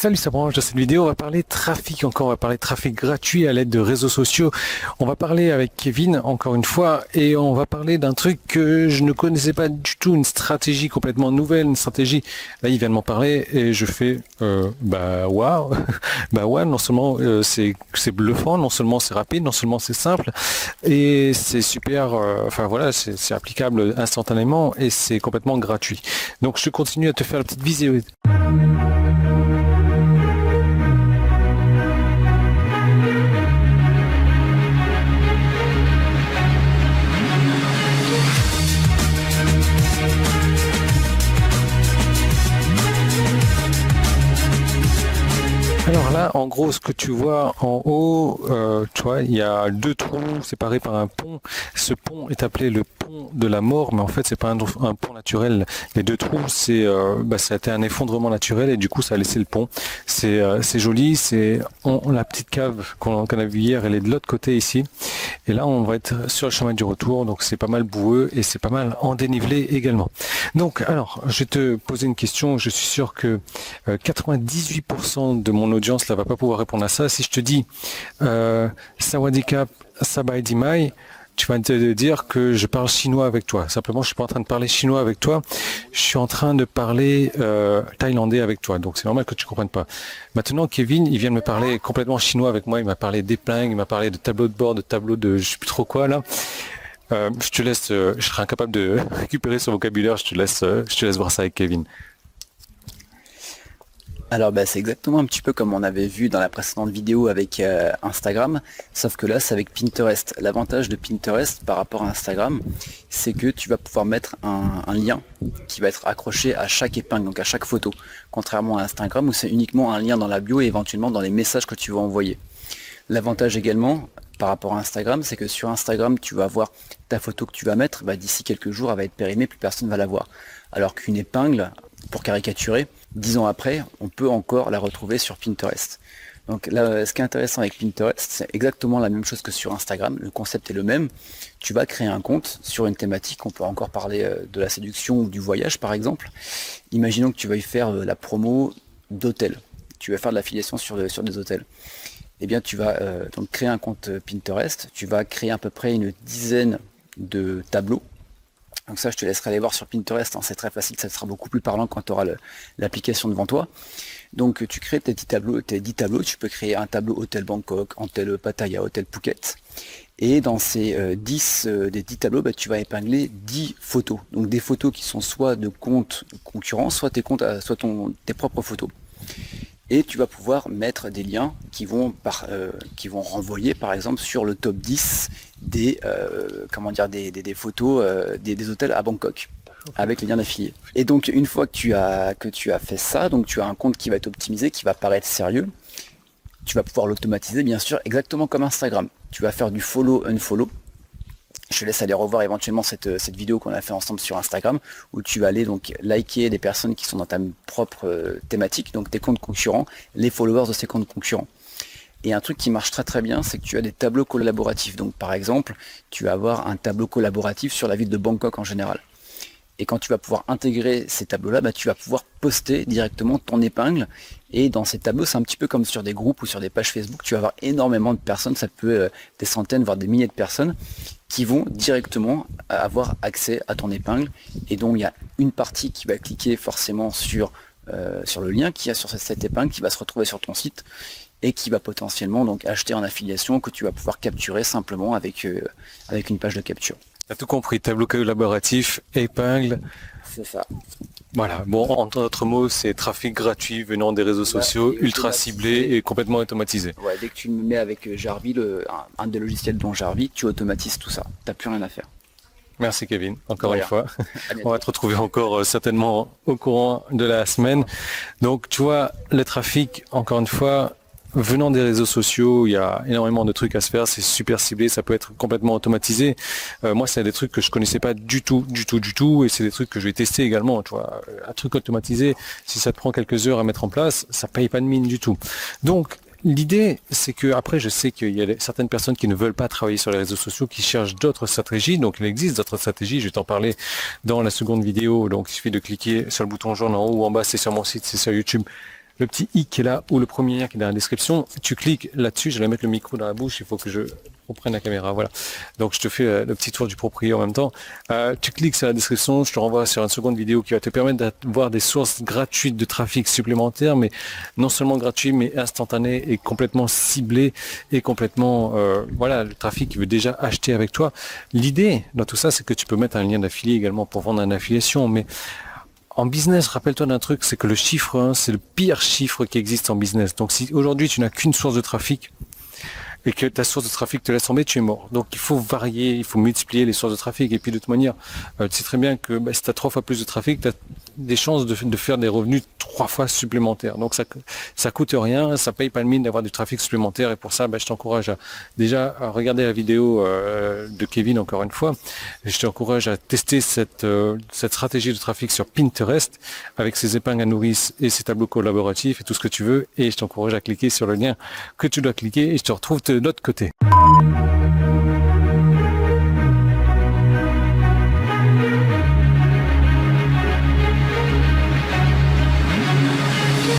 Salut, ça branche. Dans cette vidéo, on va parler trafic encore, on va parler trafic gratuit à l'aide de réseaux sociaux. On va parler avec Kevin, encore une fois, et on va parler d'un truc que je ne connaissais pas du tout, une stratégie complètement nouvelle, une stratégie. Là, il vient de m'en parler et je fais, waouh, bah ouais, non seulement c'est bluffant, non seulement c'est rapide, non seulement c'est simple, et c'est super, enfin voilà, c'est applicable instantanément et c'est complètement gratuit. Donc, je continue à te faire la petite vidéo. Alors là, en gros, ce que tu vois en haut, tu vois, il y a deux trous séparés par un pont. Ce pont est appelé le pont de la mort, mais en fait, c'est pas un pont naturel. Les deux trous, ça a été un effondrement naturel et du coup, ça a laissé le pont. C'est joli. La petite cave qu'on a vue hier, elle est de l'autre côté ici. Et là, on va être sur le chemin du retour, donc c'est pas mal boueux et c'est pas mal en dénivelé également. Donc, alors, je vais te poser une question. Je suis sûr que 98% de mon audience là va pas pouvoir répondre à ça. Si je te dis Sawadikap, Sabai Mai, tu vas te dire que je parle chinois avec toi. Simplement, je suis pas en train de parler chinois avec toi. Je suis en train de parler thaïlandais avec toi. Donc, c'est normal que tu comprennes pas. Maintenant, Kevin, il vient de me parler complètement chinois avec moi. Il m'a parlé d'épingles, il m'a parlé de tableau de bord, de tableau de je sais plus trop quoi là. Je te laisse. Je serai incapable de récupérer son vocabulaire. Je te laisse voir ça avec Kevin. Alors c'est exactement un petit peu comme on avait vu dans la précédente vidéo avec Instagram, sauf que là c'est avec Pinterest. L'avantage de Pinterest par rapport à Instagram, c'est que tu vas pouvoir mettre un lien qui va être accroché à chaque épingle, donc à chaque photo. Contrairement à Instagram où c'est uniquement un lien dans la bio et éventuellement dans les messages que tu vas envoyer. L'avantage également par rapport à Instagram, c'est que sur Instagram tu vas avoir ta photo que tu vas mettre, d'ici quelques jours elle va être périmée, plus personne ne va la voir. Alors qu'une épingle, pour caricaturer, 10 ans après, on peut encore la retrouver sur Pinterest. Donc là, ce qui est intéressant avec Pinterest, c'est exactement la même chose que sur Instagram. Le concept est le même. Tu vas créer un compte sur une thématique. On peut encore parler de la séduction ou du voyage, par exemple. Imaginons que tu veuilles faire la promo d'hôtels. Tu vas faire de l'affiliation sur des hôtels. Eh bien, tu vas donc créer un compte Pinterest. Tu vas créer à peu près une dizaine de tableaux. Donc ça, je te laisserai aller voir sur Pinterest, c'est très facile, ça sera beaucoup plus parlant quand tu auras l'application devant toi. Donc tu crées tes 10 tableaux, tu peux créer un tableau Hôtel Bangkok, Hôtel Pattaya, Hôtel Phuket. Et dans ces 10 tableaux, tu vas épingler 10 photos. Donc des photos qui sont soit de comptes concurrents, soit tes propres photos. Et tu vas pouvoir mettre des liens qui vont renvoyer par exemple sur le top 10 des photos des hôtels à Bangkok avec les liens d'affiliés. Et donc une fois que tu as fait ça, donc tu as un compte qui va être optimisé, qui va paraître sérieux, tu vas pouvoir l'automatiser bien sûr exactement comme Instagram. Tu vas faire du follow unfollow. Je te laisse aller revoir éventuellement cette vidéo qu'on a fait ensemble sur Instagram où tu vas aller donc liker des personnes qui sont dans ta propre thématique, donc tes comptes concurrents, les followers de ces comptes concurrents. Et un truc qui marche très très bien, c'est que tu as des tableaux collaboratifs. Donc par exemple, tu vas avoir un tableau collaboratif sur la ville de Bangkok en général. Et quand tu vas pouvoir intégrer ces tableaux-là, tu vas pouvoir poster directement ton épingle. Et dans ces tableaux, c'est un petit peu comme sur des groupes ou sur des pages Facebook, tu vas avoir énormément de personnes, ça peut des centaines, voire des milliers de personnes, qui vont directement avoir accès à ton épingle. Et donc il y a une partie qui va cliquer forcément sur le lien qu'il y a sur cette épingle, qui va se retrouver sur ton site, et qui va potentiellement donc acheter en affiliation, que tu vas pouvoir capturer simplement avec une page de capture. T'as tout compris, tableau collaboratif, épingle. C'est ça. Voilà, bon, en d'autres mots, c'est trafic gratuit venant des réseaux sociaux, ultra ciblé et complètement automatisé. Ouais, dès que tu me mets avec Jarvis, un des logiciels dont Jarvis, tu automatises tout ça. T'as plus rien à faire. Merci Kevin, encore une fois. On va te retrouver encore certainement au courant de la semaine. Donc tu vois, le trafic, encore une fois, venant des réseaux sociaux, il y a énormément de trucs à se faire, c'est super ciblé, ça peut être complètement automatisé. Moi, c'est des trucs que je connaissais pas du tout, et c'est des trucs que je vais tester également. Tu vois, un truc automatisé, si ça te prend quelques heures à mettre en place, ça paye pas de mine du tout. Donc, l'idée, c'est que après, je sais qu'il y a certaines personnes qui ne veulent pas travailler sur les réseaux sociaux, qui cherchent d'autres stratégies. Donc, il existe d'autres stratégies. Je vais t'en parler dans la seconde vidéo. Donc, il suffit de cliquer sur le bouton jaune en haut ou en bas. C'est sur mon site, c'est sur YouTube. le petit i qui est là ou le premier lien qui est dans la description. Tu cliques là-dessus, je vais mettre le micro dans la bouche, il faut que je reprenne la caméra, voilà. Donc je te fais le petit tour du proprio en même temps. Tu cliques sur la description, je te renvoie sur une seconde vidéo qui va te permettre d'avoir des sources gratuites de trafic supplémentaires, mais non seulement gratuit, mais instantané et complètement ciblé et complètement, voilà, le trafic qui veut déjà acheter avec toi. L'idée dans tout ça, c'est que tu peux mettre un lien d'affilié également pour vendre une affiliation, mais en business, rappelle-toi d'un truc, c'est que le chiffre 1, c'est le pire chiffre qui existe en business. Donc si aujourd'hui tu n'as qu'une source de trafic, et que ta source de trafic te laisse tomber, tu es mort. Donc il faut varier, il faut multiplier les sources de trafic. Et puis de toute manière, tu sais très bien que si tu as 3 fois plus de trafic, tu as des chances de faire des revenus 3 fois supplémentaires. Donc ça coûte rien, ça paye pas de mine d'avoir du trafic supplémentaire. Et pour ça, je t'encourage à regarder la vidéo de Kevin encore une fois. Et je t'encourage à tester cette stratégie de trafic sur Pinterest avec ses épingles à nourrice et ses tableaux collaboratifs et tout ce que tu veux. Et je t'encourage à cliquer sur le lien que tu dois cliquer et je te retrouve de l'autre côté.